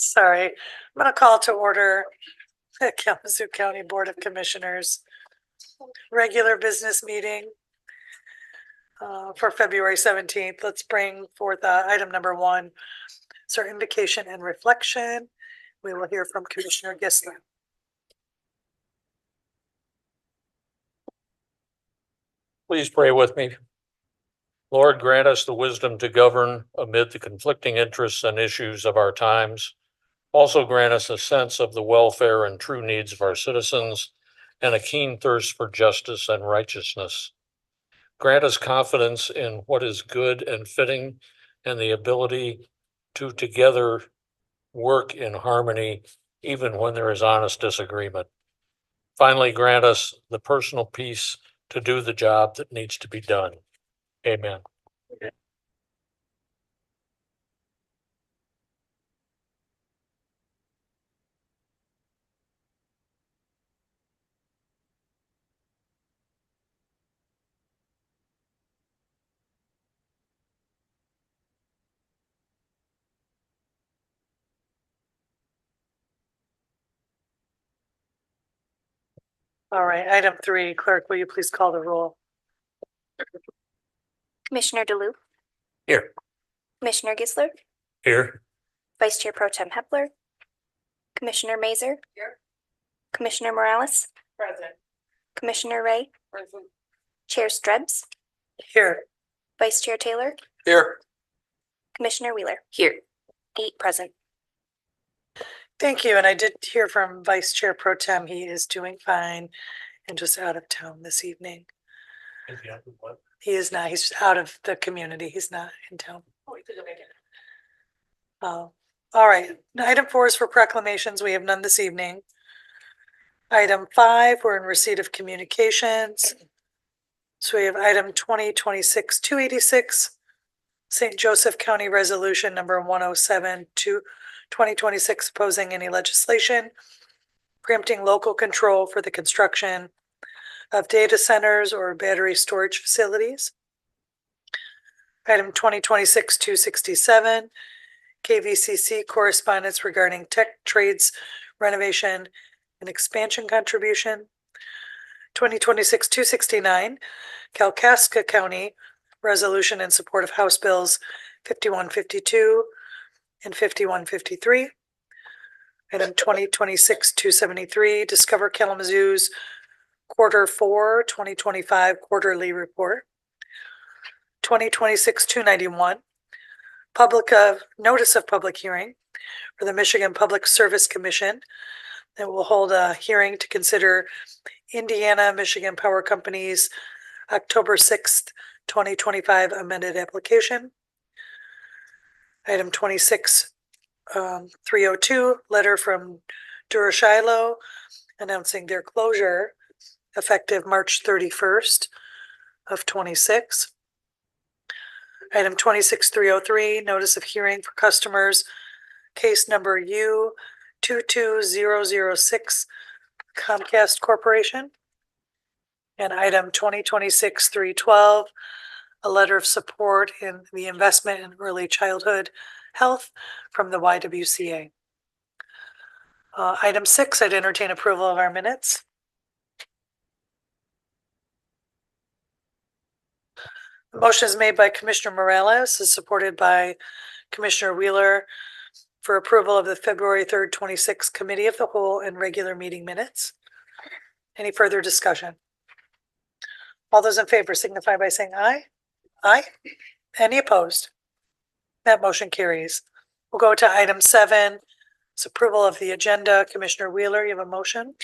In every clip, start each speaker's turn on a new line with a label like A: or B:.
A: Sorry, I'm gonna call to order the Kalamazoo County Board of Commissioners regular business meeting for February 17th. Let's bring forth item number 1, so invocation and reflection. We will hear from Commissioner Gisler.
B: Please pray with me. Lord, grant us the wisdom to govern amid the conflicting interests and issues of our times. Also grant us a sense of the welfare and true needs of our citizens and a keen thirst for justice and righteousness. Grant us confidence in what is good and fitting and the ability to together work in harmony even when there is honest disagreement. Finally, grant us the personal peace to do the job that needs to be done. Amen.
A: All right, item 3, clerk, will you please call the roll?
C: Commissioner DeLue,
B: Here.
C: Commissioner Gisler,
B: Here.
C: Vice Chair Pro Tem Hepler, Commissioner Mazer,
A: Here.
C: Commissioner Morales,
A: Present.
C: Commissioner Ray,
A: Present.
C: Chair Strebs,
A: Here.
C: Vice Chair Taylor,
B: Here.
C: Commissioner Wheeler. Here. 8 present.
A: Thank you, and I did hear from Vice Chair Pro Tem. He is doing fine and just out of town this evening. He is not. He's out of the community. He's not in town. Oh, he could go back in. Oh, all right. Item 4 is for proclamations. We have none this evening. Item 5, we're in receipt of communications. So we have item 2026-286, St. Joseph County Resolution number 107 to 2026, opposing any legislation preempting local control for the construction of data centers or battery storage facilities. Item 2026-267, KVCC correspondence regarding tech trades renovation and expansion contribution. 2026-269, Kalkaska County resolution in support of House Bills 5152 and 5153. Item 2026-273, Discover Kalamazoo's Q4 2025 quarterly report. 2026-291, notice of public hearing for the Michigan Public Service Commission that will hold a hearing to consider Indiana Michigan Power Company's October 6th, 2025 amended application. Item 26-302, letter from Durashilo announcing their closure effective March 31st of 26. Item 26-303, notice of hearing for customers, case number U22006, Comcast Corporation. And item 2026-312, a letter of support in the investment in early childhood health from the YWCA. Item 6, I'd entertain approval of our minutes. The motion is made by Commissioner Morales, is supported by Commissioner Wheeler for approval of the February 3rd, 26 Committee of the Whole and regular meeting minutes. Any further discussion? All those in favor signify by saying aye. Aye. Any opposed? That motion carries. We'll go to item 7. It's approval of the agenda. Commissioner Wheeler, you have a motion?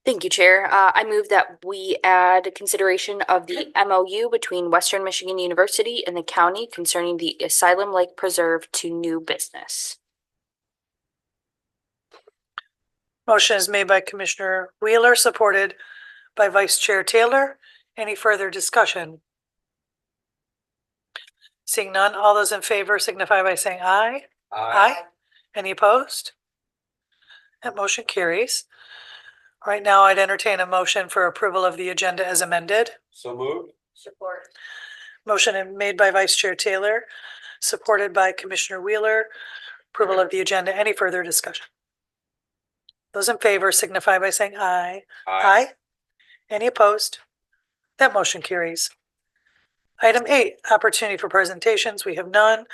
C: Thank you, Chair. I move that we add consideration of the MOU between Western Michigan University and the county concerning the Asylum Lake Preserve to new business.
A: Motion is made by Commissioner Wheeler, supported by Vice Chair Taylor. Any further discussion? Seeing none, all those in favor signify by saying aye. Aye. Any opposed? That motion carries. Right now, I'd entertain a motion for approval of the agenda as amended.
B: So moved.
A: Support. Motion made by Vice Chair Taylor, supported by Commissioner Wheeler, Approval of the agenda. Any further discussion? Those in favor signify by saying aye. Aye. Any opposed? That motion carries. Item 8, opportunity for presentations, we have none.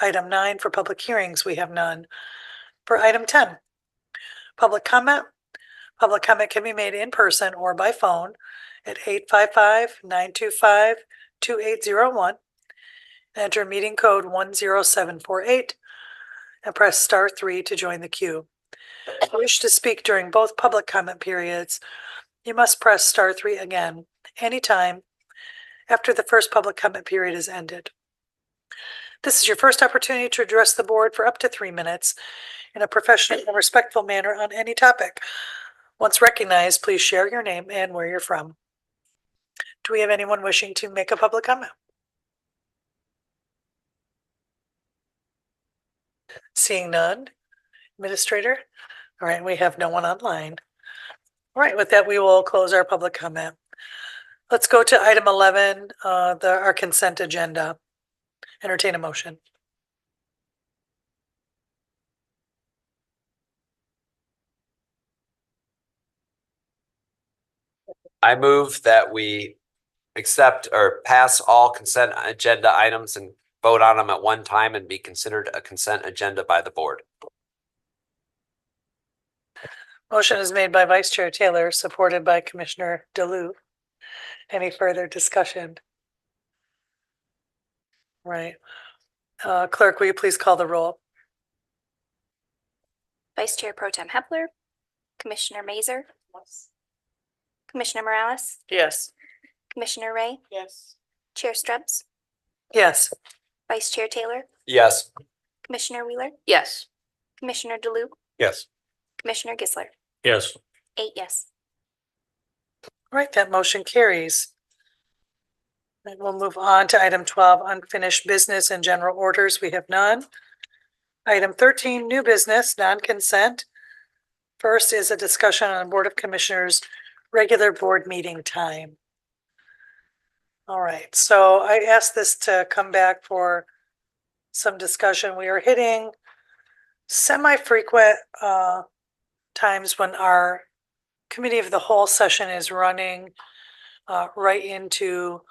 A: Item 9, for public hearings, we have none. For item 10, public comment. Public comment can be made in person or by phone at 855-925-2801. Enter meeting code 10748 and press *3 to join the queue. If you wish to speak during both public comment periods, you must press *3 again anytime after the first public comment period is ended. This is your first opportunity to address the board for up to 3 minutes in a professional and respectful manner on any topic. Once recognized, please share your name and where you're from. Do we have anyone wishing to make a public comment? Seeing none. Administrator? All right, we have no one online. All right, with that, we will close our public comment. Let's go to item 11, our consent agenda. Entertain a motion.
D: I move that we accept or pass all consent agenda items and vote on them at one time and be considered a consent agenda by the board.
A: Motion is made by Vice Chair Taylor, supported by Commissioner DeLu. Any further discussion? Right. Clerk, will you please call the roll?
E: Vice Chair Pro Tem Hepler, Commissioner Mazer, Commissioner Morales,
A: Yes.
E: Commissioner Ray,
A: Yes.
E: Chair Stubbs,
A: Yes.
E: Vice Chair Taylor,
D: Yes.
E: Commissioner Wheeler,
C: Yes.
E: Commissioner DeLu,
D: Yes.
E: Commissioner Gisler.
B: Yes.
E: 8 yes.
A: All right, that motion carries. And we'll move on to item 12, unfinished business and general orders. We have none. Item 13, new business, non-consent. First is a discussion on Board of Commissioners regular board meeting time. All right, so I asked this to come back for some discussion. We are hitting semi-frequent times when our committee of the whole session is running right into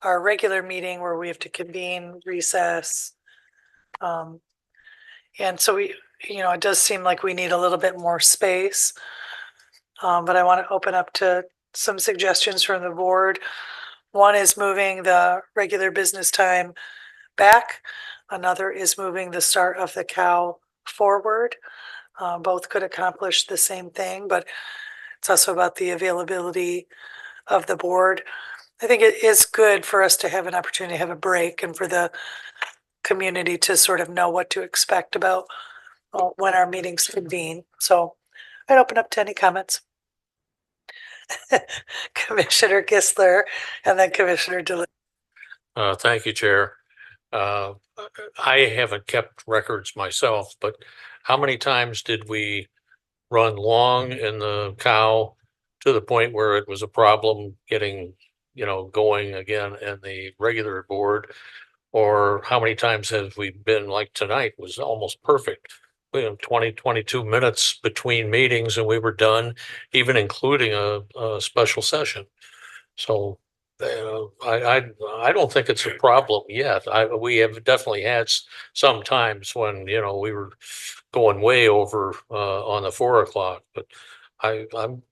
A: our regular meeting where we have to convene, recess. And so we, it does seem like we need a little bit more space. But I want to open up to some suggestions from the board. One is moving the regular business time back. Another is moving the start of the cow forward. Both could accomplish the same thing, but it's also about the availability of the board. I think it is good for us to have an opportunity to have a break and for the community to sort of know what to expect about when our meetings convene. So I'd open up to any comments. Commissioner Gisler and then Commissioner DeLu.
B: Thank you, Chair. I haven't kept records myself, but how many times did we run long in the cow to the point where it was a problem getting, going again in the regular board? Or how many times have we been, like tonight was almost perfect? 20, 22 minutes between meetings and we were done, even including a special session. So I don't think it's a problem yet. We have definitely had some times when, we were going way over on the 4 o'clock, but I'm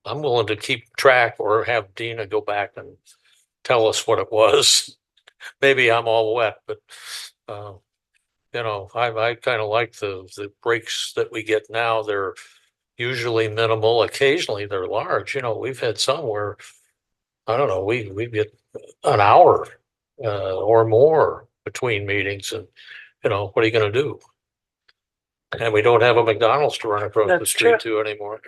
B: willing to keep track or have Dina go back and tell us what it was. Maybe I'm all wet, but I kind of like the breaks that we get now. They're usually minimal. Occasionally they're large. We've had some where, I don't know, we get an hour or more between meetings, and what are you going to do? And we don't have a McDonald's to run across the
A: That's
B: street
A: true.
B: to anymore.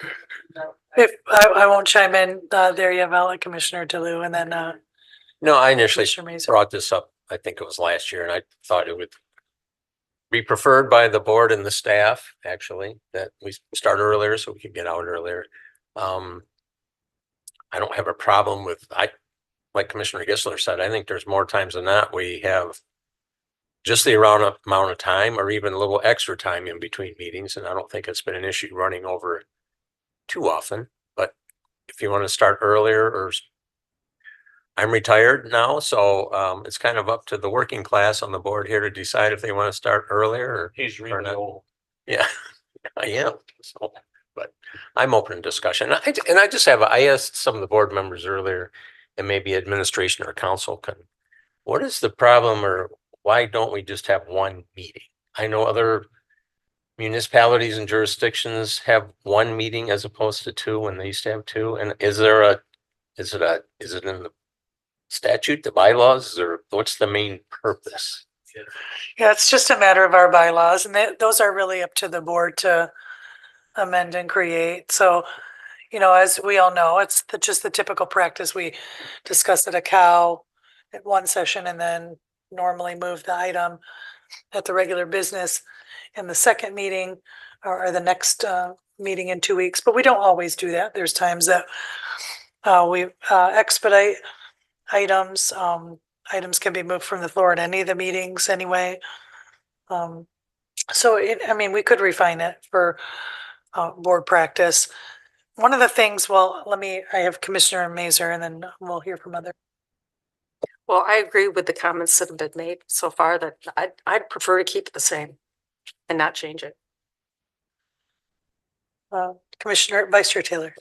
A: If I won't chime in, there you have Alec, Commissioner DeLu, and then
D: No, I initially
A: Commissioner Mazer.
D: brought this up, I think it was last year, and I thought it would be preferred by the board and the staff, actually, that we start earlier so we can get out earlier. I don't have a problem with, like Commissioner Gisler said, I think there's more times than not we have
F: just the amount of time or even a little extra time in between meetings. And I don't think it's been an issue running over too often, but if you want to start earlier or I'm retired now, so it's kind of up to the working class on the board here to decide if they want to start earlier or.
B: He's
F: or
B: really
F: not.
B: old.
F: Yeah, I am. So, but I'm open to discussion. I asked some of the board members earlier, and maybe administration or council can. What is the problem, or why don't we just have one meeting? I know other municipalities and jurisdictions have one meeting as opposed to two when they used to have two. And is it in the statute, the bylaws, or what's the main purpose?
A: Yeah, it's just a matter of our bylaws, and those are really up to the board to amend and create. So, as we all know, it's just the typical practice. We discuss at a cow at one session and then normally move the item at the regular business in the second meeting or the next meeting in 2 weeks. But we don't always do that. There's times that we expedite items. Items can be moved from the floor at any of the meetings anyway. So we could refine it for board practice. One of the things, I have Commissioner Mazer and then we'll hear from other.
G: Well, I agree with the comments that have been made so far that I'd prefer to keep it the same and not change it.
A: Vice Chair Taylor.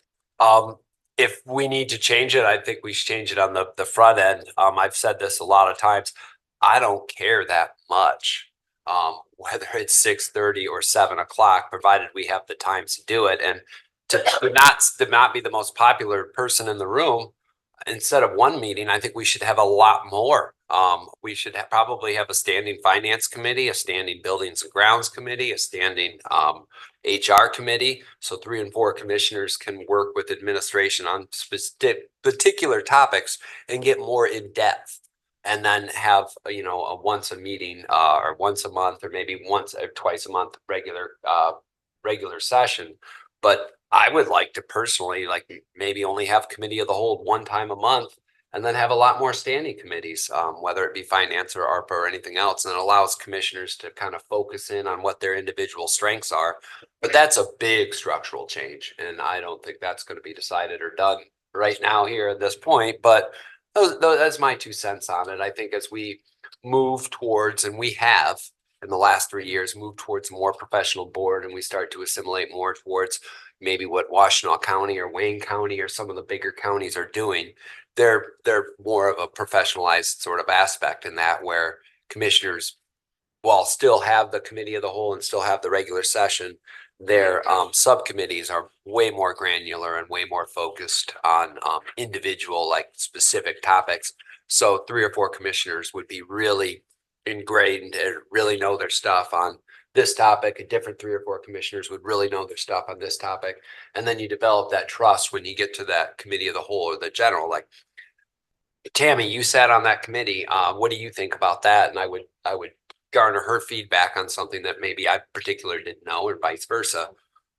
D: If we need to change it, I think we should change it on the front end. I've said this a lot of times. I don't care that much, whether it's 6:30 or 7 o'clock, provided we have the time to do it. And to not be the most popular person in the room, instead of one meeting, I think we should have a lot more. We should probably have a standing finance committee, a standing buildings and grounds committee, a standing HR committee. So 3 and 4 commissioners can work with administration on specific particular topics and get more in depth. And then have, a once a meeting or once a month or maybe once or twice a month regular session. But I would like to personally maybe only have committee of the whole one time a month and then have a lot more standing committees, whether it be finance or ARPA or anything else. And it allows commissioners to kind of focus in on what their individual strengths are. But that's a big structural change. And I don't think that's going to be decided or done right now here at this point. But that's my 2 cents on it. I think as we move towards, and we have in the last 3 years, moved towards a more professional board, and we start to assimilate more towards maybe what Washtenaw County or Wayne County or some of the bigger counties are doing, they're more of a professionalized sort of aspect in that, where commissioners, while still have the committee of the whole and still have the regular session, their subcommittees are way more granular and way more focused on individual, specific topics. So 3 or 4 commissioners would be really ingrained and really know their stuff on this topic. A different 3 or 4 commissioners would really know their stuff on this topic. And then you develop that trust when you get to that committee of the whole or the general. Like, Tammy, you sat on that committee. What do you think about that? And I would garner her feedback on something that maybe I particularly didn't know, or vice versa.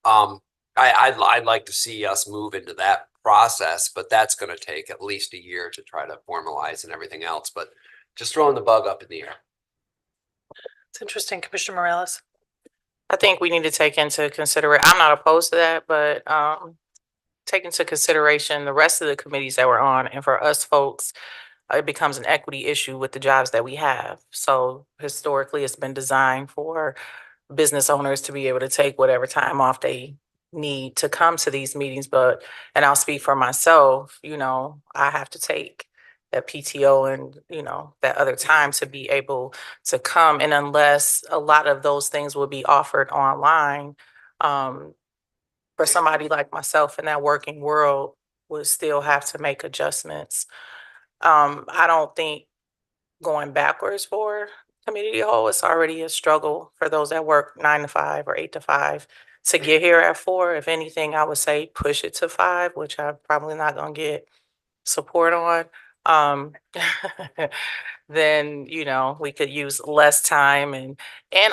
D: I'd like to see us move into that process, but that's going to take at least a year to try to formalize and everything else. But just throwing the bug up in the air.
A: It's interesting, Commissioner Morales.
G: I think we need to take into consideration, I'm not opposed to that, but take into consideration the rest of the committees that we're on. And for us folks, it becomes an equity issue with the jobs that we have. So historically, it's been designed for business owners to be able to take whatever time off they need to come to these meetings. And I'll speak for myself, I have to take that PTO and, that other time to be able to come. And unless a lot of those things will be offered online, for somebody like myself in that working world would still have to make adjustments. I don't think going backwards for community hall is already a struggle for those that work 9 to 5 or 8 to 5 to get here at 4. If anything, I would say push it to 5, which I'm probably not going to get support on. Then, we could use less time and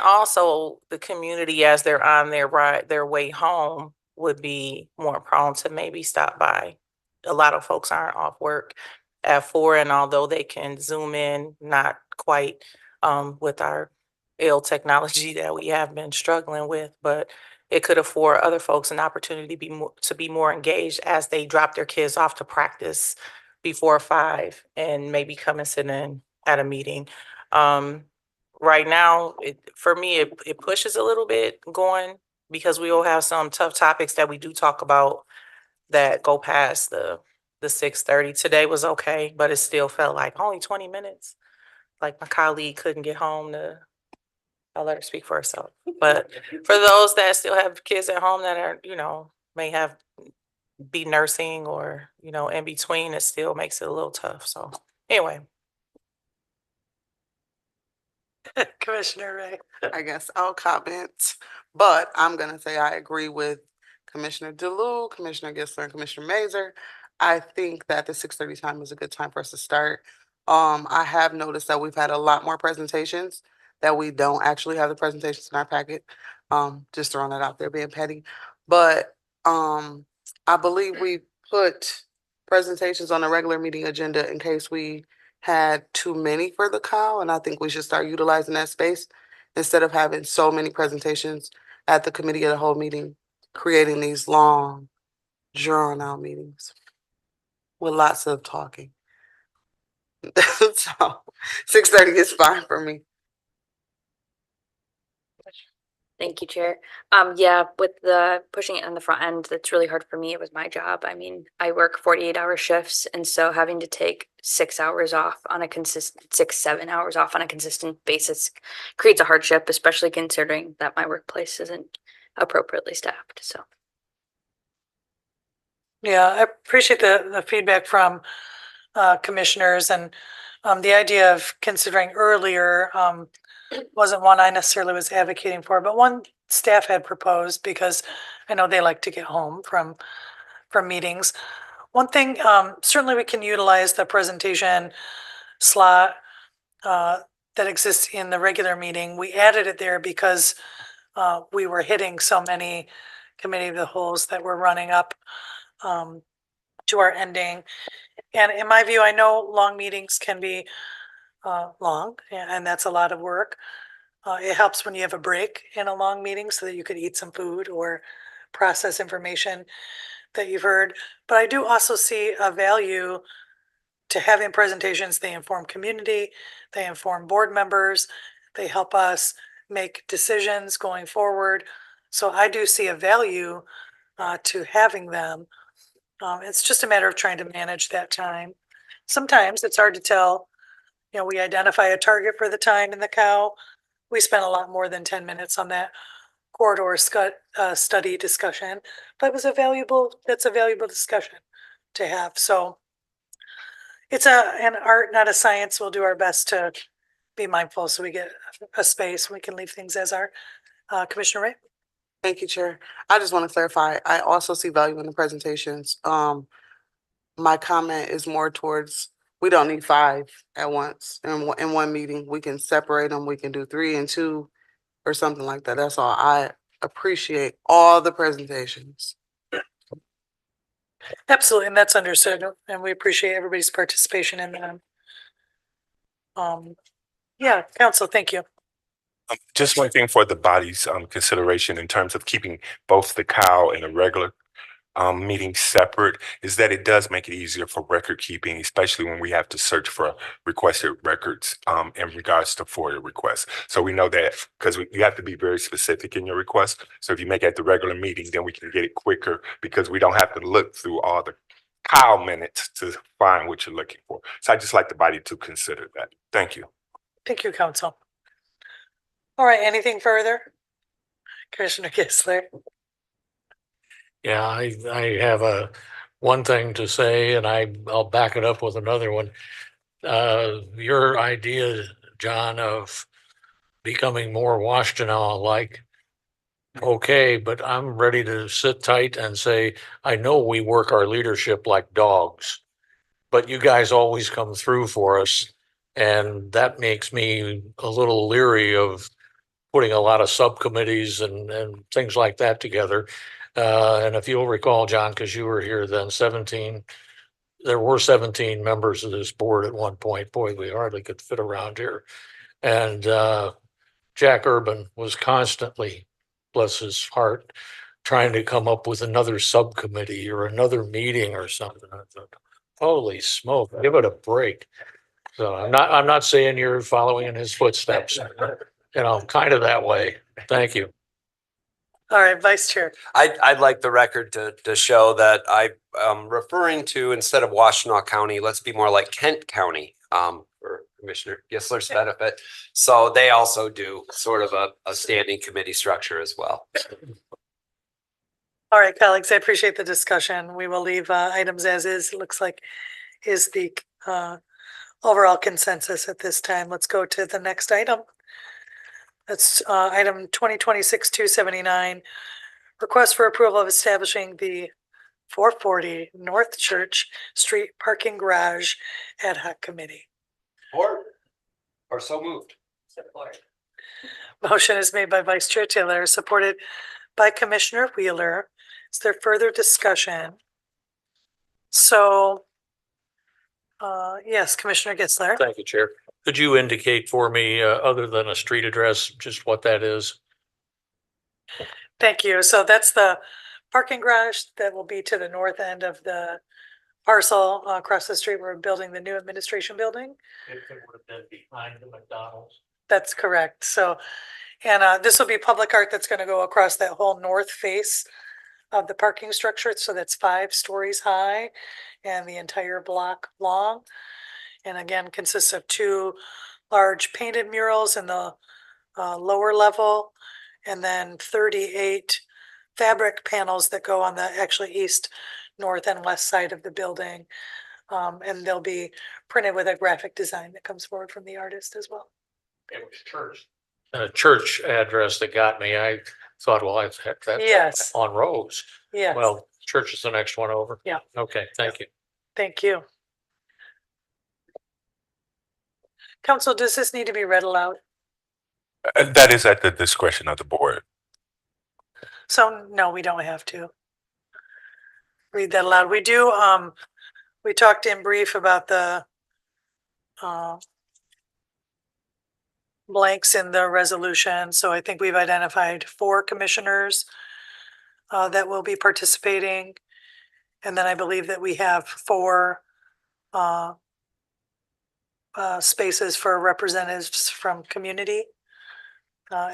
G: also the community as they're on their way home would be more prone to maybe stop by. A lot of folks aren't off work at 4, and although they can Zoom in, not quite with our ill technology that we have been struggling with, but it could afford other folks an opportunity to be more engaged as they drop their kids off to practice before 5 and maybe come and sit in at a meeting. Right now, for me, it pushes a little bit going because we will have some tough topics that we do talk about that go past the 6:30. Today was okay, but it still felt like only 20 minutes. Like my colleague couldn't get home I'll let her speak for herself. But for those that still have kids at home that are, may be nursing or, in between, it still makes it a little tough. So anyway.
A: Commissioner Ray.
H: I guess I'll comment, but I'm gonna say I agree with Commissioner DeLu, Commissioner Gissler, and Commissioner Mazer. I think that the 6:30 time is a good time for us to start. I have noticed that we've had a lot more presentations that we don't actually have the presentations in our packet. Just throwing that out there, being petty. But I believe we put presentations on a regular meeting agenda in case we had too many for the cow, and I think we should start utilizing that space instead of having so many presentations at the committee of the whole meeting, creating these long, drawn-out meetings with lots of talking. So 6:30 is fine for me.
C: Thank you, Chair. Yeah, with the pushing it on the front end, that's really hard for me. It was my job. I mean, I work 48-hour shifts, and so having to take 6 hours off on a 7 hours off on a consistent basis creates a hardship, especially considering that my workplace isn't appropriately staffed. So
A: Yeah, I appreciate the feedback from commissioners, and the idea of considering earlier wasn't one I necessarily was advocating for, but one staff had proposed because I know they like to get home from meetings. One thing, certainly we can utilize the presentation slot that exists in the regular meeting. We added it there because we were hitting so many committee of the wholes that were running up to our ending. And in my view, I know long meetings can be long, and that's a lot of work. It helps when you have a break in a long meeting so that you could eat some food or process information that you've heard. But I do also see a value to having presentations. They inform community, they inform board members, they help us make decisions going forward. So I do see a value to having them. It's just a matter of trying to manage that time. Sometimes it's hard to tell. We identify a target for the time in the cow. We spent a lot more than 10 minutes on that corridor study discussion, but that's a valuable discussion to have. So it's an art, not a science. We'll do our best to be mindful so we get a space. We can leave things as are. Commissioner Ray?
H: Thank you, Chair. I just want to clarify, I also see value in the presentations. My comment is more towards, we don't need 5 at once in one meeting. We can separate them. We can do 3 and 2 or something like that. That's all. I appreciate all the presentations.
A: Absolutely, and that's understood, and we appreciate everybody's participation in them. Yeah, Council, thank you.
I: Just one thing for the body's consideration in terms of keeping both the cow and the regular meeting separate is that it does make it easier for record keeping, especially when we have to search for requested records in regards to FOIA requests. So we know that because you have to be very specific in your request. So if you make it at the regular meeting, then we can get it quicker because we don't have to look through all the cow minutes to find what you're looking for. So I just like the body to consider that. Thank you.
A: Thank you, Council. All right, anything further? Commissioner Gissler?
B: Yeah, I have one thing to say, and I'll back it up with another one. Your idea, John, of becoming more Washtenaw-like, okay, but I'm ready to sit tight and say, I know we work our leadership like dogs, but you guys always come through for us. And that makes me a little leery of putting a lot of subcommittees and things like that together. And if you'll recall, John, because you were here then, there were 17 members of this board at one point. Boy, we hardly could fit around here. And Jack Urban was constantly, bless his heart, trying to come up with another subcommittee or another meeting or something. I thought, holy smoke, give it a break. So I'm not saying you're following in his footsteps, you know, kind of that way. Thank you.
A: All right, Vice Chair.
D: I'd like the record to show that I'm referring to, instead of Washtenaw County, let's be more like Kent County, for Commissioner Gissler's benefit. So they also do sort of a standing committee structure as well.
A: All right, colleagues, I appreciate the discussion. We will leave items as is. It looks like is the overall consensus at this time. Let's go to the next item. That's item 2026-279, request for approval of establishing the 440 North Church Street Parking Garage Ad Hoc Committee.
D: Or so moved.
C: Support.
A: Motion is made by Vice Chair Taylor, supported by Commissioner Wheeler. Is there further discussion? So, yes, Commissioner Gissler.
B: Thank you, Chair. Could you indicate for me, other than a street address, just what that is?
A: Thank you. So that's the parking garage that will be to the north end of the parcel across the street. We're building the new administration building.
B: It would have been behind the McDonald's.
A: That's correct. So, and this will be public art that's going to go across that whole north face of the parking structure. So that's 5 stories high and the entire block long. And again, consists of 2 large painted murals in the lower level, and then 38 fabric panels that go on the actually east, north, and west side of the building. And they'll be printed with a graphic design that comes forward from the artist as well.
B: It was church. A church address that got me. I thought, well, that's
A: Yes.
B: on Rose.
A: Yes.
B: Well, church is the next one over.
A: Yeah.
B: Okay, thank you.
A: Thank you. Council, does this need to be read aloud?
I: That is at the discretion of the board.
A: So no, we don't have to read that aloud. We do, we talked in brief about the blanks in the resolution. So I think we've identified 4 commissioners that will be participating. And then I believe that we have 4 spaces for representatives from community.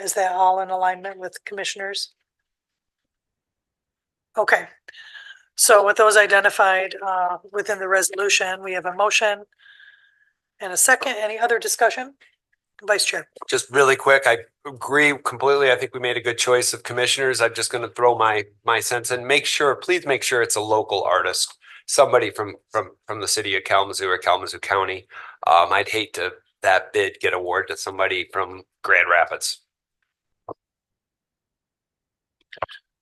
A: Is that all in alignment with commissioners? Okay. So with those identified within the resolution, we have a motion and a second. Any other discussion? Vice Chair.
D: Just really quick, I agree completely. I think we made a good choice of commissioners. I'm just going to throw my sense in. Please make sure it's a local artist, somebody from the city of Kalamazoo or Kalamazoo County. I'd hate to that bid get awarded to somebody from Grand Rapids.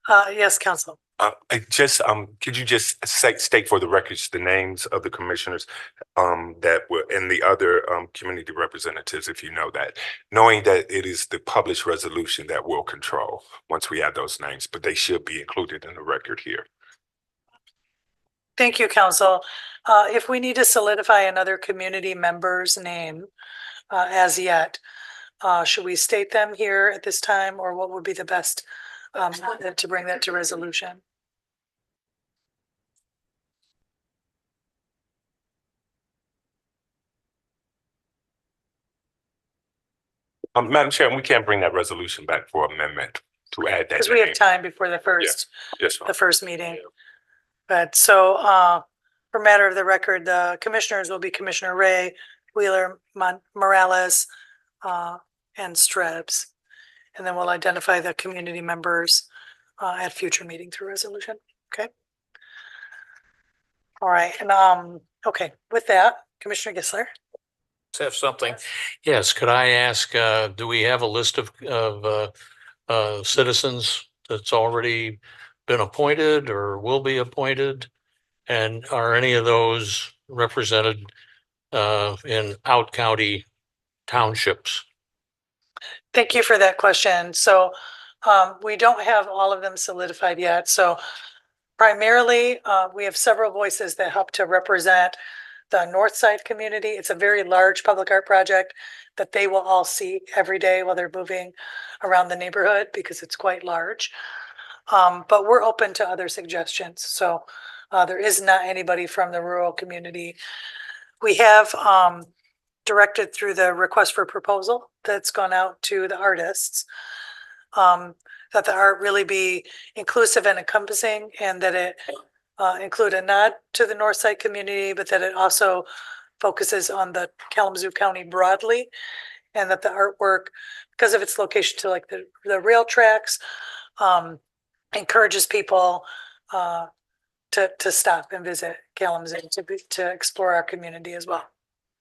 A: Yes, Council.
I: Could you just state for the records the names of the commissioners that were and the other community representatives, if you know that, knowing that it is the published resolution that will control once we have those names, but they should be included in the record here.
A: Thank you, Council. If we need to solidify another community member's name as yet, should we state them here at this time, or what would be the best to bring that to resolution?
I: Madam Chair, we can't bring that resolution back for amendment to add that.
A: Because we have time before the first,
I: Yes,
A: the first meeting. But so for matter of the record, the commissioners will be Commissioner Ray, Wheeler, Morales, and Strebs. And then we'll identify the community members at future meeting through resolution. Okay. All right. And okay, with that, Commissioner Gissler.
B: Have something. Yes, could I ask, do we have a list of citizens that's already been appointed or will be appointed? And are any of those represented in out-county townships?
A: Thank you for that question. So we don't have all of them solidified yet. So primarily, we have several voices that help to represent the North Side community. It's a very large public art project that they will all see every day while they're moving around the neighborhood because it's quite large. But we're open to other suggestions. So there is not anybody from the rural community. We have directed through the request for proposal that's gone out to the artists, that the art really be inclusive and encompassing, and that it include a nod to the North Side community, but that it also focuses on the Kalamazoo County broadly, and that the artwork, because of its location to like the rail tracks, encourages people to stop and visit Kalamazoo, to explore our community as well.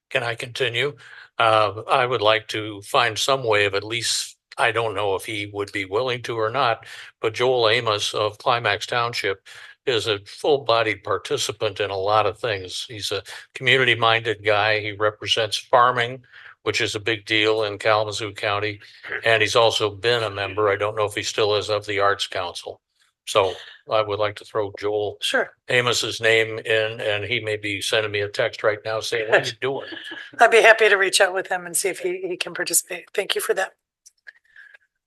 B: Can I continue? I would like to find some way of at least, I don't know if he would be willing to or not, but Joel Amos of Climax Township is a full-bodied participant in a lot of things. He's a community-minded guy. He represents farming, which is a big deal in Kalamazoo County. And he's also been a member, I don't know if he still is, of the Arts Council. So I would like to throw Joel
A: Sure.
B: Amos's name in, and he may be sending me a text right now saying, what are you doing?
A: I'd be happy to reach out with him and see if he can participate. Thank you for that.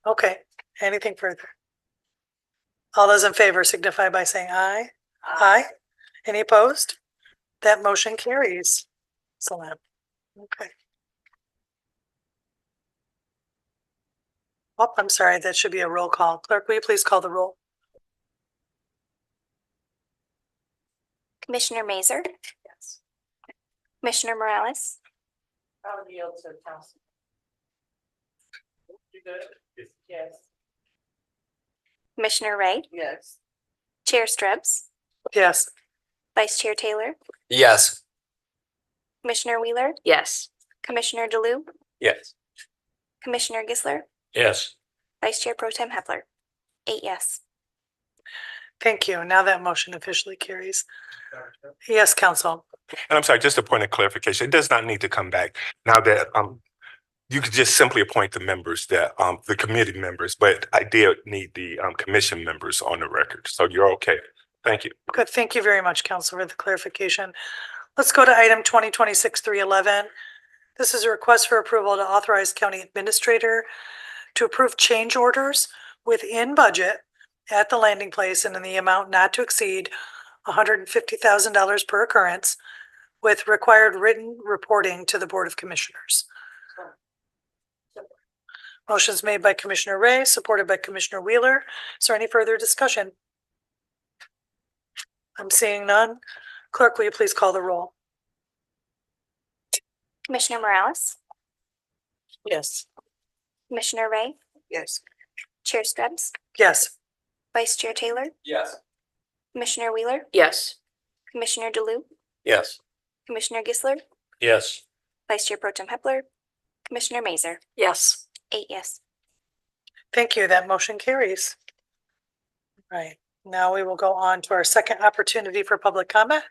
A: Okay, anything further? All those in favor signify by saying aye. Aye. Any opposed? That motion carries. Excellent. Okay. Oh, I'm sorry, that should be a roll call. Clerk, will you please call the roll?
E: Commissioner Mazer,
G: Yes.
E: Commissioner Morales,
G: I would yield to council. You good? Yes.
E: Commissioner Ray,
G: Yes.
E: Chair Strubs,
A: Yes.
E: Vice Chair Taylor,
D: Yes.
E: Commissioner Wheeler,
C: Yes.
E: Commissioner DeLu,
F: Yes.
E: Commissioner Gisler,
B: Yes.
E: Vice Chair Pro Tem Hepler. 8 yes.
A: Thank you. Now that motion officially carries. Yes, Council.
I: And I'm sorry, just a point of clarification. It does not need to come back now that you could just simply appoint the members that the committee members, but I did need the commission members on the record. So you're okay. Thank you.
A: Good. Thank you very much, Council, for the clarification. Let's go to item 2026-311. This is a request for approval to authorize county administrator to approve change orders within budget at the landing place and in the amount not to exceed $150,000 per occurrence, with required written reporting to the Board of Commissioners. Motion's made by Commissioner Ray, supported by Commissioner Wheeler. Is there any further discussion? I'm seeing none. Clerk, will you please call the roll?
E: Commissioner Morales,
G: Yes.
E: Commissioner Ray,
G: Yes.
E: Chair Strubs,
A: Yes.
E: Vice Chair Taylor,
D: Yes.
E: Commissioner Wheeler,
C: Yes.
E: Commissioner DeLu,
F: Yes.
E: Commissioner Gisler,
B: Yes.
E: Vice Chair Pro Tem Hepler, Commissioner Mazer.
C: Yes.
E: 8 yes.
A: Thank you. That motion carries. Right. Now we will go on to our second opportunity for public comment.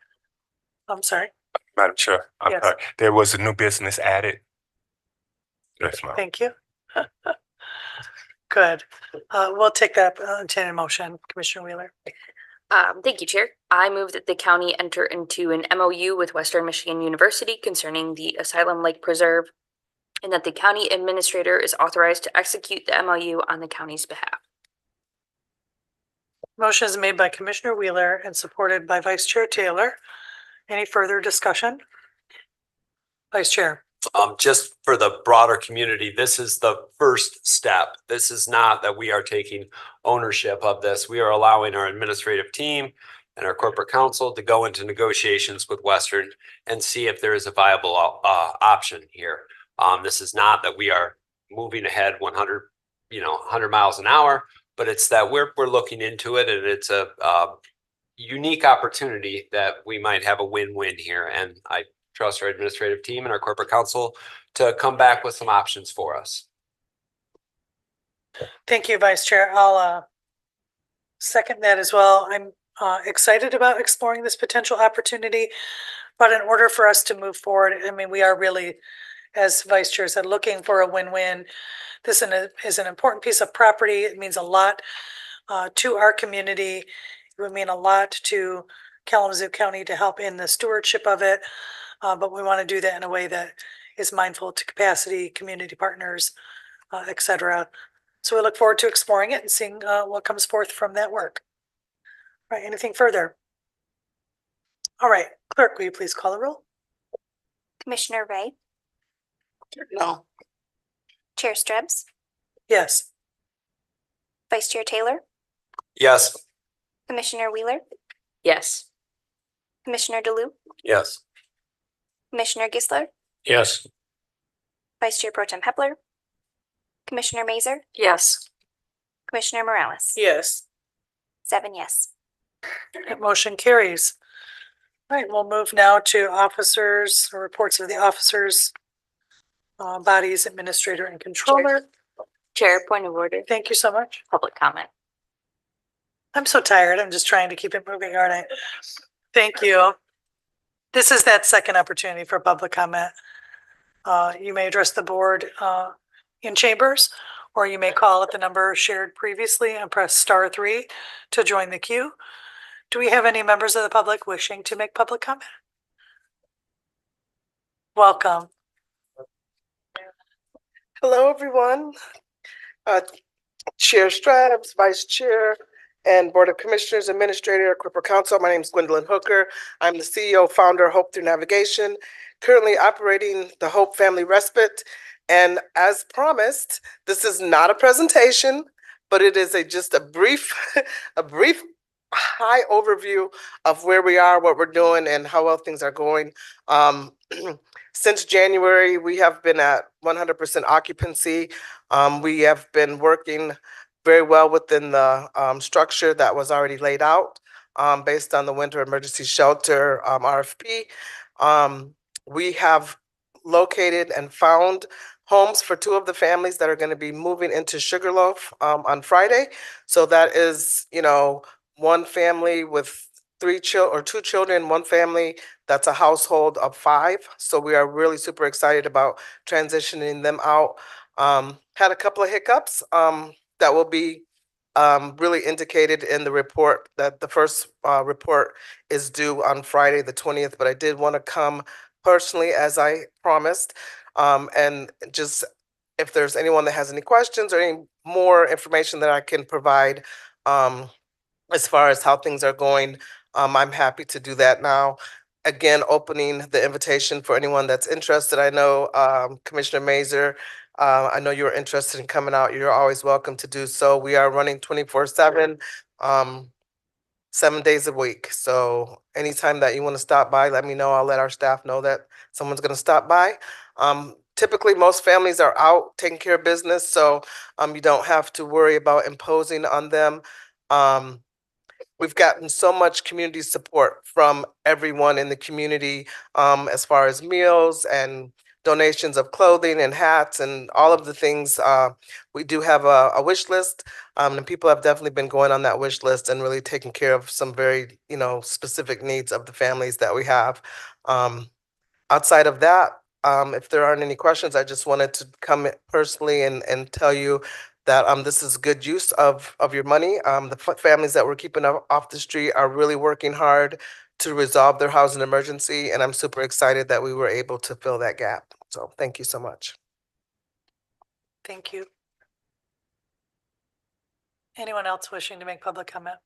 A: I'm sorry.
I: Madam Chair, I'm
A: Yes.
I: sorry. There was a new business added. Yes, ma'am.
A: Thank you. Good. We'll take that intended motion, Commissioner Wheeler.
C: Thank you, Chair. I move that the county enter into an MOU with Western Michigan University concerning the Asylum Lake Preserve, and that the county administrator is authorized to execute the MOU on the county's behalf.
A: Motion is made by Commissioner Wheeler and supported by Vice Chair Taylor. Any further discussion? Vice Chair.
D: Just for the broader community, this is the first step. This is not that we are taking ownership of this. We are allowing our administrative team and our corporate counsel to go into negotiations with Western and see if there is a viable option here. This is not that we are moving ahead 100 miles an hour, but it's that we're looking into it, and it's a unique opportunity that we might have a win-win here. And I trust our administrative team and our corporate counsel to come back with some options for us.
A: Thank you, Vice Chair. I'll second that as well. I'm excited about exploring this potential opportunity, but in order for us to move forward, I mean, we are really, as Vice Chair said, looking for a win-win. This is an important piece of property. It means a lot to our community. It would mean a lot to Kalamazoo County to help in the stewardship of it. But we want to do that in a way that is mindful to capacity, community partners, et cetera. So we look forward to exploring it and seeing what comes forth from that work. Right, anything further? All right, clerk, will you please call the roll?
E: Commissioner Ray,
H: No.
E: Chair Strebs,
A: Yes.
E: Vice Chair Taylor,
D: Yes.
E: Commissioner Wheeler,
C: Yes.
E: Commissioner DeLu,
D: Yes.
E: Commissioner Gisler,
B: Yes.
E: Vice Chair Pro Tem Hepler, Commissioner Mazer,
C: Yes.
E: Commissioner Morales.
G: Yes.
E: 7 yes.
A: That motion carries. All right, we'll move now to officers, or reports of the officers, bodies, administrator and controller.
C: Chair, point of order,
A: Thank you so much.
C: public comment.
A: I'm so tired. I'm just trying to keep it moving, aren't I? Thank you. This is that second opportunity for public comment. You may address the board in chambers, or you may call at the number shared previously and press *3 to join the queue. Do we have any members of the public wishing to make public comment? Welcome.
J: Hello, everyone. Chair Strabs, Vice Chair, and Board of Commissioners, Administrator, Corporate Counsel. My name is Gwendolyn Hooker. I'm the CEO, founder of Hope Through Navigation, currently operating the Hope Family Respite. And as promised, this is not a presentation, but it is just a brief, a brief high overview of where we are, what we're doing, and how well things are going. Since January, we have been at 100% occupancy. We have been working very well within the structure that was already laid out based on the Winter Emergency Shelter RFP. We have located and found homes for 2 of the families that are going to be moving into Sugarloaf on Friday. So that is, one family with 2 children, one family that's a household of 5. So we are really super excited about transitioning them out. Had a couple of hiccups that will be really indicated in the report. That the first report is due on Friday, the 20th, but I did want to come personally as I promised. And just if there's anyone that has any questions or any more information that I can provide as far as how things are going, I'm happy to do that now. Again, opening the invitation for anyone that's interested. I know Commissioner Mazer, I know you're interested in coming out. You're always welcome to do so. We are running 24/7, 7 days a week. So anytime that you want to stop by, let me know. I'll let our staff know that someone's going to stop by. Typically, most families are out taking care of business, so you don't have to worry about imposing on them. We've gotten so much community support from everyone in the community as far as meals and donations of clothing and hats and all of the things. We do have a wish list, and people have definitely been going on that wish list and really taking care of some very, specific needs of the families that we have. Outside of that, if there aren't any questions, I just wanted to come personally and tell you that this is good use of your money. The families that we're keeping off the street are really working hard to resolve their housing emergency, and I'm super excited that we were able to fill that gap. So thank you so much.
A: Thank you. Anyone else wishing to make public comment?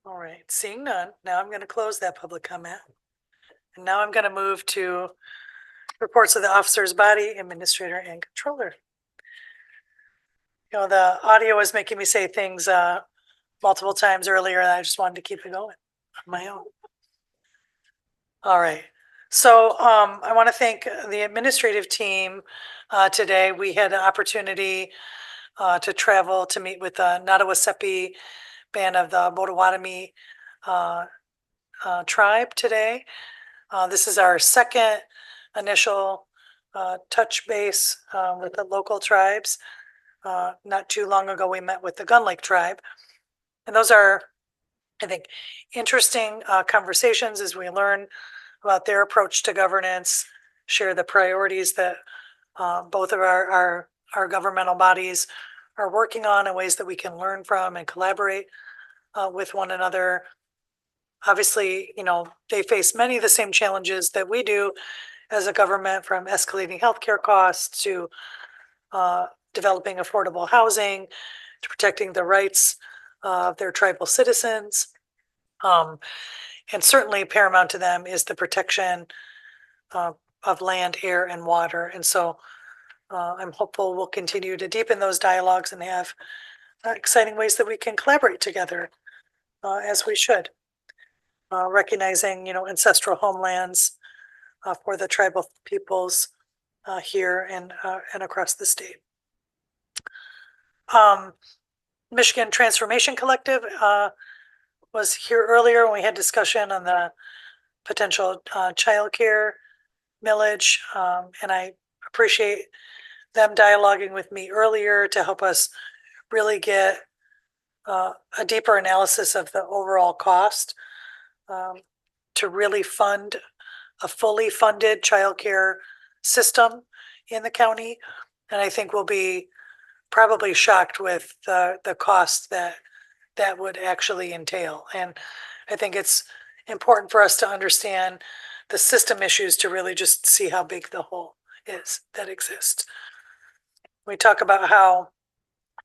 A: All right, seeing none, now I'm going to close that public comment. And now I'm going to move to reports of the officer's body, administrator, and controller. The audio was making me say things multiple times earlier, and I just wanted to keep it going on my own. All right. So I want to thank the administrative team today. We had an opportunity to travel to meet with the Nottawasepi band of the Potawatomi tribe today. This is our second initial touch base with the local tribes. Not too long ago, we met with the Gun Lake tribe. And those are, I think, interesting conversations as we learn about their approach to governance, share the priorities that both of our governmental bodies are working on, and ways that we can learn from and collaborate with one another. obviously, they face many of the same challenges that we do as a government, from escalating healthcare costs to developing affordable housing, to protecting the rights of their tribal citizens. And certainly paramount to them is the protection of land, air, and water. And so I'm hopeful we'll continue to deepen those dialogues and have exciting ways that we can collaborate together, as we should. Recognizing, ancestral homelands for the tribal peoples here and across the state. Michigan Transformation Collective was here earlier when we had discussion on the potential childcare millage, and I appreciate them dialoguing with me earlier to help us really get a deeper analysis of the overall cost to really fund a fully funded childcare system in the county. And I think we'll be probably shocked with the cost that would actually entail. And I think it's important for us to understand the system issues to really just see how big the hole is that exists. We talk about how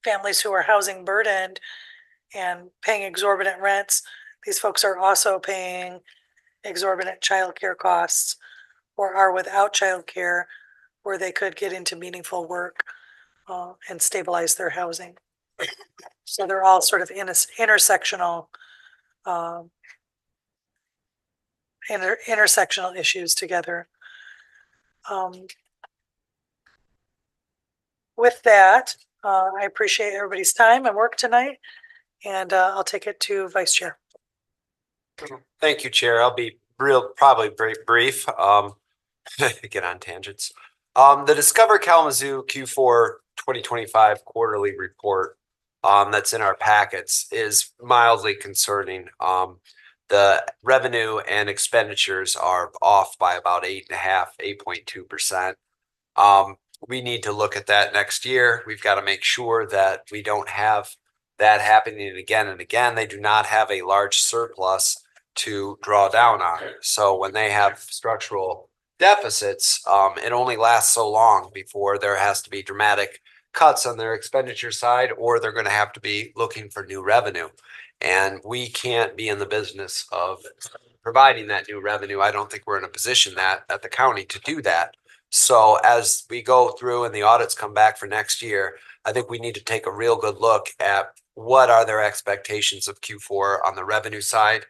A: families who are housing burdened and paying exorbitant rents, these folks are also paying exorbitant childcare costs, or are without childcare where they could get into meaningful work and stabilize their housing. So they're all sort of intersectional intersectional issues together. With that, I appreciate everybody's time and work tonight, and I'll take it to Vice Chair.
D: Thank you, Chair. I'll be probably very brief. Get on tangents. The Discover Kalamazoo Q4 2025 quarterly report that's in our packets is mildly concerning. The revenue and expenditures are off by about 8.2%. We need to look at that next year. We've got to make sure that we don't have that happening again and again. They do not have a large surplus to draw down on. So when they have structural deficits, it only lasts so long before there has to be dramatic cuts on their expenditure side, or they're going to have to be looking for new revenue. And we can't be in the business of providing that new revenue. I don't think we're in a position that at the county to do that. So as we go through and the audits come back for next year, I think we need to take a real good look at what are their expectations of Q4 on the revenue side,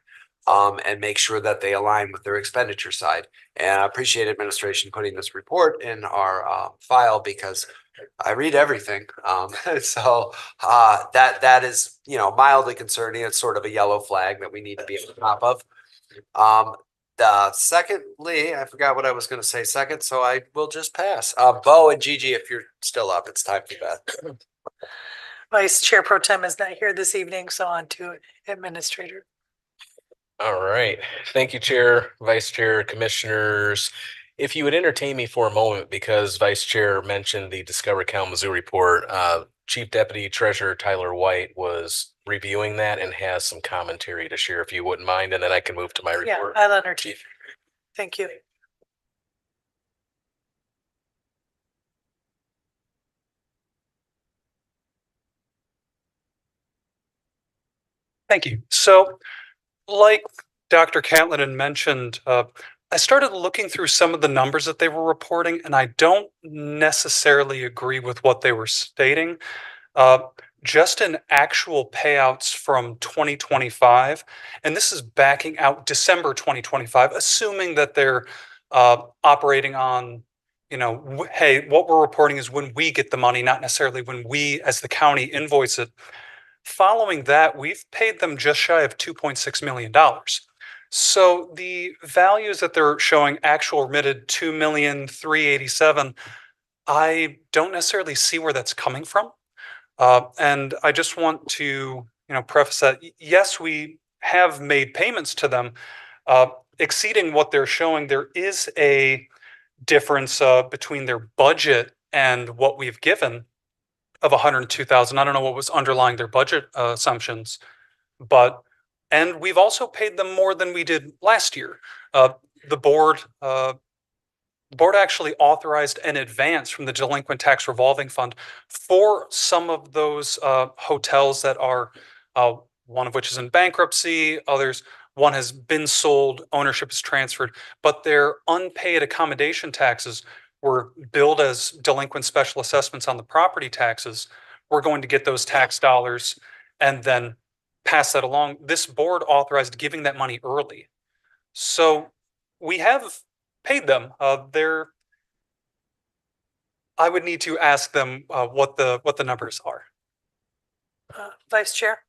D: and make sure that they align with their expenditure side. And I appreciate administration putting this report in our file, because I read everything. So that is, mildly concerning. It's sort of a yellow flag that we need to be on top of. Secondly, I forgot what I was going to say second, so I will just pass. Bo and Gigi, if you're still up, it's time for bed.
A: Vice Chair Pro Tem is not here this evening, so on to Administrator.
F: All right. Thank you, Chair, Vice Chair, Commissioners. If you would entertain me for a moment, because Vice Chair mentioned the Discover Kalamazoo report, Chief Deputy Treasurer Tyler White was reviewing that and has some commentary to share, if you wouldn't mind, and then I can move to my report.
A: Yeah, I'll entertain. Thank you.
K: Thank you. So, like Dr. Catlin had mentioned, I started looking through some of the numbers that they were reporting, and I don't necessarily agree with what they were stating. Just in actual payouts from 2025, and this is backing out December 2025, assuming that they're operating on, hey, what we're reporting is when we get the money, not necessarily when we as the county invoice it. Following that, we've paid them just shy of $2.6 million. So the values that they're showing, actual remitted $2,387,000, I don't necessarily see where that's coming from. And I just want to, preface that, yes, we have made payments to them exceeding what they're showing. There is a difference between their budget and what we've given of $102,000. I don't know what was underlying their budget assumptions, but And we've also paid them more than we did last year. The board actually authorized an advance from the delinquent tax revolving fund for some of those hotels that are, one of which is in bankruptcy, one has been sold, ownership is transferred, but their unpaid accommodation taxes were billed as delinquent special assessments on the property taxes. We're going to get those tax dollars and then pass that along. This board authorized giving that money early. So we have paid them. I would need to ask them what the numbers are.
A: Vice Chair?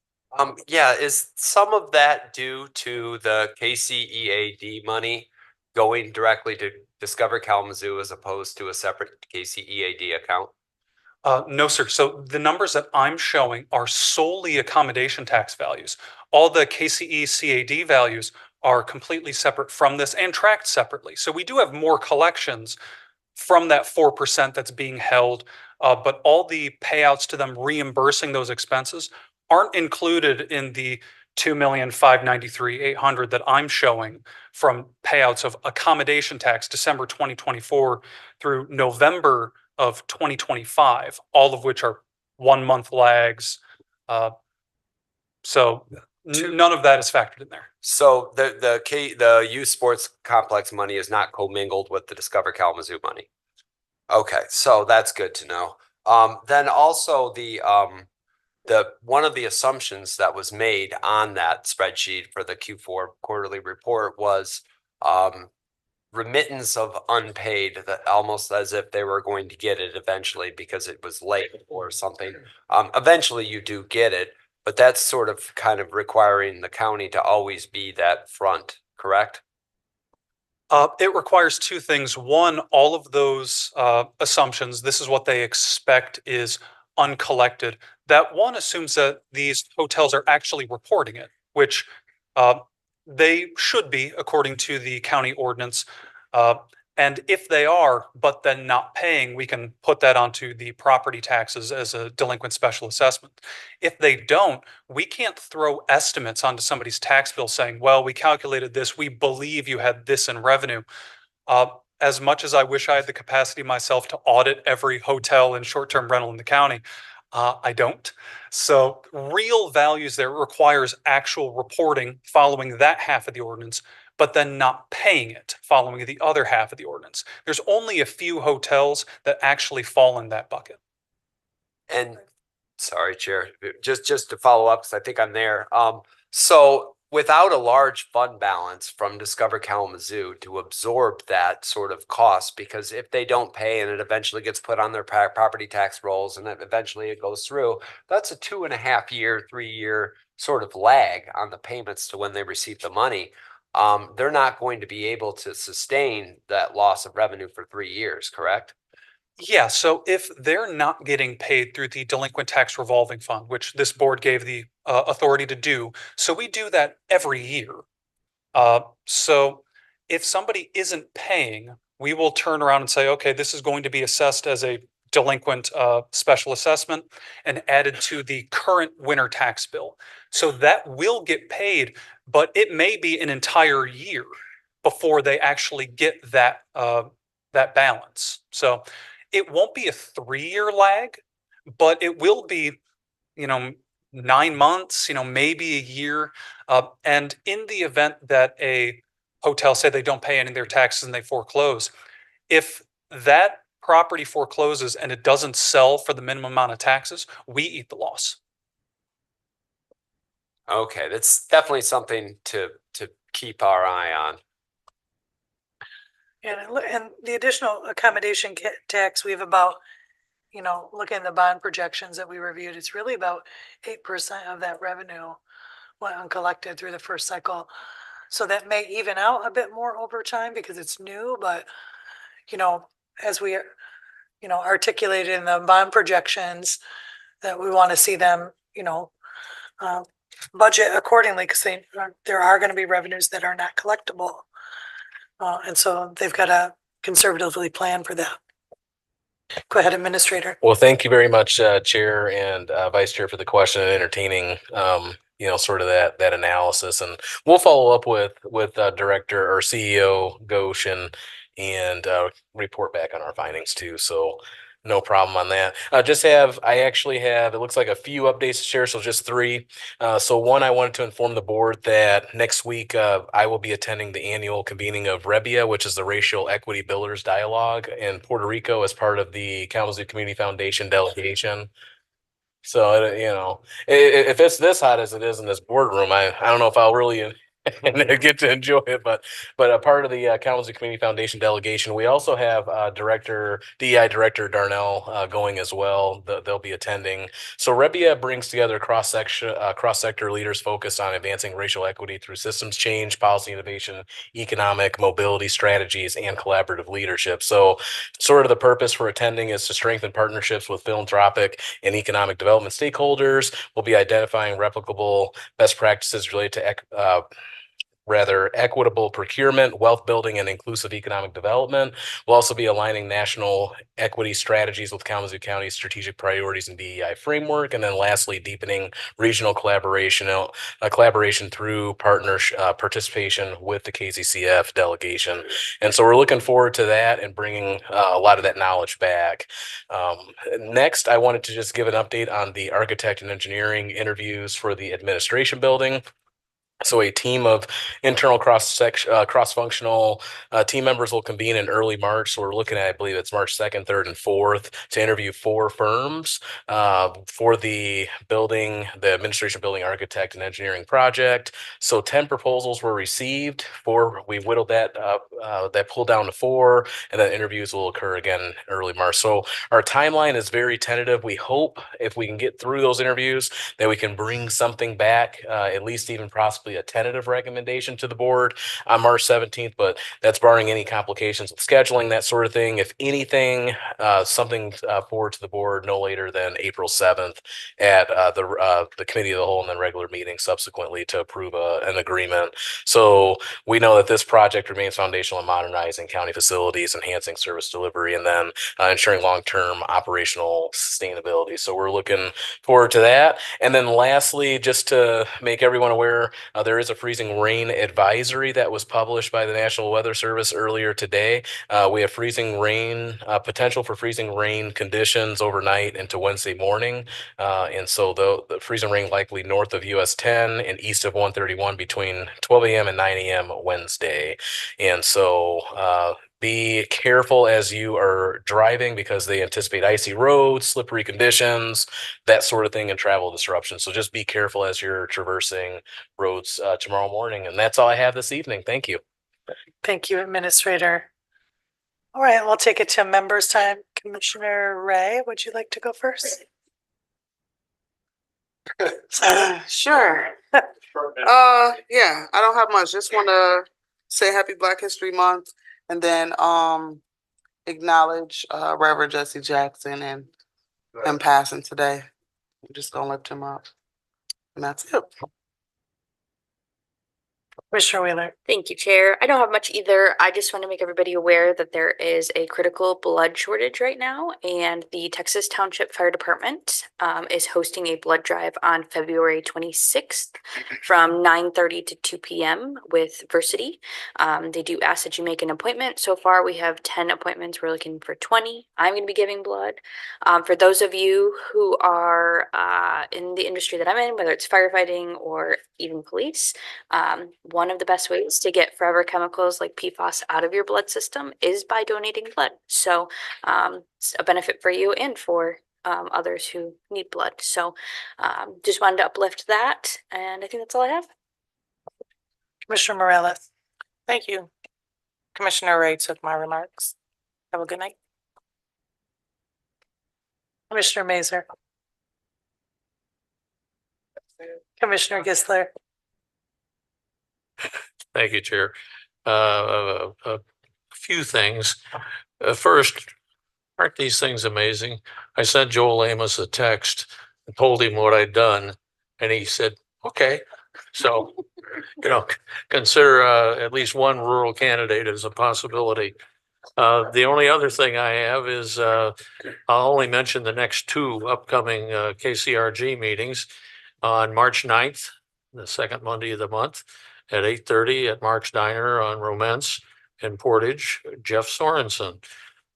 D: Yeah, is some of that due to the KCEAD money going directly to Discover Kalamazoo as opposed to a separate KCEAD account?
K: No, sir. So the numbers that I'm showing are solely accommodation tax values. All the KCE CAD values are completely separate from this and tracked separately. So we do have more collections from that 4% that's being held, but all the payouts to them reimbursing those expenses aren't included in the 2,593,800 that I'm showing from payouts of accommodation tax December 2024 through November of 2025, all of which are 1 month lags. So none of that is factored in there.
D: So the youth sports complex money is not commingled with the Discover Kalamazoo money. Okay, so that's good to know. Then also the one of the assumptions that was made on that spreadsheet for the Q4 quarterly report was remittance of unpaid, that almost as if they were going to get it eventually because it was late or something. Eventually you do get it, but that's sort of kind of requiring the county to always be that front, correct?
K: It requires two things. One, all of those assumptions, this is what they expect is uncollected. That one assumes that these hotels are actually reporting it, which they should be according to the county ordinance. And if they are, but then not paying, we can put that onto the property taxes as a delinquent special assessment. If they don't, we can't throw estimates onto somebody's tax bill saying, well, we calculated this, we believe you had this in revenue. As much as I wish I had the capacity myself to audit every hotel and short-term rental in the county, I don't. So real values there requires actual reporting following that half of the ordinance, but then not paying it following the other half of the ordinance. There's only a few hotels that actually fall in that bucket.
D: And sorry, Chair, just to follow up, because I think I'm there. So without a large fund balance from Discover Kalamazoo to absorb that sort of cost, because if they don't pay and it eventually gets put on their property tax rolls and then eventually it goes through, that's a 2.5 year, 3 year sort of lag on the payments to when they receive the money. They're not going to be able to sustain that loss of revenue for 3 years, correct?
K: Yeah, so if they're not getting paid through the delinquent tax revolving fund, which this board gave the authority to do, so we do that every year. So if somebody isn't paying, we will turn around and say, okay, this is going to be assessed as a delinquent special assessment and added to the current winter tax bill. So that will get paid, but it may be an entire year before they actually get that that balance. So it won't be a 3 year lag, but it will be, 9 months, maybe a year. And in the event that a hotel, say they don't pay any of their taxes and they foreclose, if that property forecloses and it doesn't sell for the minimum amount of taxes, we eat the loss.
D: Okay, that's definitely something to keep our eye on.
A: And the additional accommodation tax, we have about, looking at the bond projections that we reviewed, it's really about 8% of that revenue went uncollected through the first cycle. So that may even out a bit more over time because it's new, but, as we, articulated in the bond projections, that we want to see them, budget accordingly because there are going to be revenues that are not collectible. And so they've got to conservatively plan for that. Go ahead, Administrator.
F: Well, thank you very much, Chair and Vice Chair, for the question and entertaining
L: sort of that analysis. And we'll follow up with Director or CEO Ghosh and report back on our findings too. So no problem on that. I actually have, it looks like a few updates to share, so just three. So one, I wanted to inform the board that next week I will be attending the annual convening of REBIA, which is the Racial Equity Builders Dialogue in Puerto Rico as part of the Kalamazoo Community Foundation delegation. So, if it's this hot as it is in this boardroom, I don't know if I'll really get to enjoy it, but a part of the Kalamazoo Community Foundation delegation, we also have DEI Director Darnell going as well. They'll be attending. So Rebia brings together cross-sector leaders focused on advancing racial equity through systems change, policy innovation, economic mobility strategies, and collaborative leadership. So sort of the purpose for attending is to strengthen partnerships with philanthropic and economic development stakeholders. We'll be identifying replicable best practices related to equitable procurement, wealth building, and inclusive economic development. We'll also be aligning national equity strategies with Kalamazoo County's strategic priorities and DEI framework. And then lastly, deepening regional collaboration through participation with the KZCF delegation. And so we're looking forward to that and bringing a lot of that knowledge back. Next, I wanted to just give an update on the architect and engineering interviews for the administration building. So a team of internal cross-functional team members will convene in early March. So we're looking at, I believe it's March 2nd, 3rd, and 4th to interview 4 firms for the administration building architect and engineering project. So 10 proposals were received. We whittled that pull down to 4, and then interviews will occur again early March. So our timeline is very tentative. We hope if we can get through those interviews that we can bring something back, at least even possibly a tentative recommendation to the board on March 17th, but that's barring any complications with scheduling, that sort of thing. If anything, something forward to the board no later than April 7th at the committee of the whole and then regular meeting subsequently to approve an agreement. So we know that this project remains foundational in modernizing county facilities, enhancing service delivery, and then ensuring long-term operational sustainability. So we're looking forward to that. And then lastly, just to make everyone aware, there is a freezing rain advisory that was published by the National Weather Service earlier today. We have potential for freezing rain conditions overnight into Wednesday morning. And so the freezing rain likely north of US 10 and east of 131 between 12 a.m. and 9 a.m. Wednesday. And so be careful as you are driving because they anticipate icy roads, slippery conditions, that sort of thing, and travel disruption. So just be careful as you're traversing roads tomorrow morning. And that's all I have this evening. Thank you.
A: Thank you, Administrator. All right, we'll take it to members' time. Commissioner Ray, would you like to go first?
H: Sure. Yeah, I don't have much. Just want to say Happy Black History Month and then acknowledge Reverend Jesse Jackson and passing today. I'm just gonna lift him up, and that's it.
A: Commissioner Wheeler.
C: Thank you, Chair. I don't have much either. I just want to make everybody aware that there is a critical blood shortage right now, and the Texas Township Fire Department is hosting a blood drive on February 26th from 9:30 to 2 p.m. with Versity. They do ask that you make an appointment. So far, we have 10 appointments. We're looking for 20. I'm going to be giving blood. For those of you who are in the industry that I'm in, whether it's firefighting or even police, one of the best ways to get forever chemicals like PFAS out of your blood system is by donating blood. So it's a benefit for you and for others who need blood. So just wanted to uplift that. And I think that's all I have.
A: Commissioner Morales.
G: Thank you. Commissioner Ray took my remarks. Have a good night.
A: Commissioner Mazer. Commissioner Gisler.
B: Thank you, Chair. A few things. First, aren't these things amazing? I sent Joel Amos a text and told him what I'd done, and he said, okay. So, consider at least one rural candidate as a possibility. The only other thing I have is I'll only mention the next 2 upcoming KCRG meetings. On March 9th, the second Monday of the month at 8:30 at Mark's Diner on Romance in Portage, Jeff Sorensen,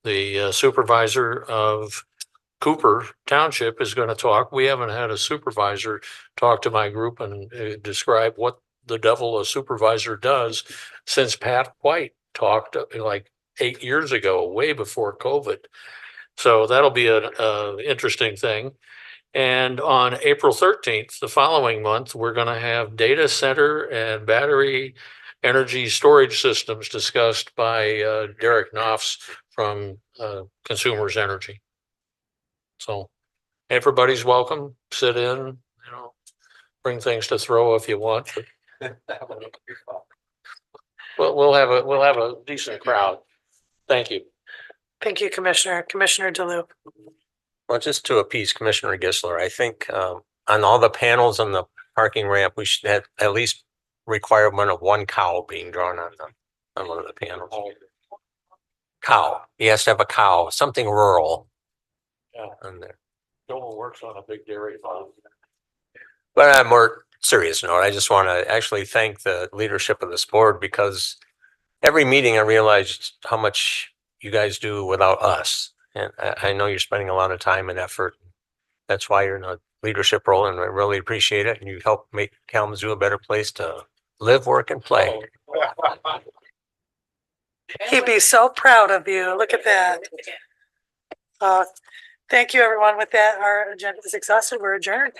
B: the supervisor of Cooper Township, is going to talk. We haven't had a supervisor talk to my group and describe what the devil a supervisor does since Pat White talked like 8 years ago, way before COVID. So that'll be an interesting thing. And on April 13th, the following month, we're going to have data center and battery energy storage systems discussed by Derek Knopfs from Consumers Energy. So everybody's welcome. Sit in, bring things to throw if you want. We'll have a decent crowd. Thank you.
A: Thank you, Commissioner. Commissioner DeLu.
F: Well, just to appease Commissioner Gisler, I think on all the panels on the parking ramp, we should have at least requirement of one cow being drawn on one of the panels. Cow. He has to have a cow, something rural.
B: Yeah.
F: On there.
B: Joel works on a big dairy farm.
F: But on a more serious note, I just want to actually thank the leadership of this board, because every meeting I realized how much you guys do without us. And I know you're spending a lot of time and effort. That's why you're in a leadership role, and I really appreciate it. And you help make Kalamazoo a better place to live, work, and play.
A: He'd be so proud of you. Look at that. Thank you, everyone. With that, our agenda is exhausted. We're adjourned.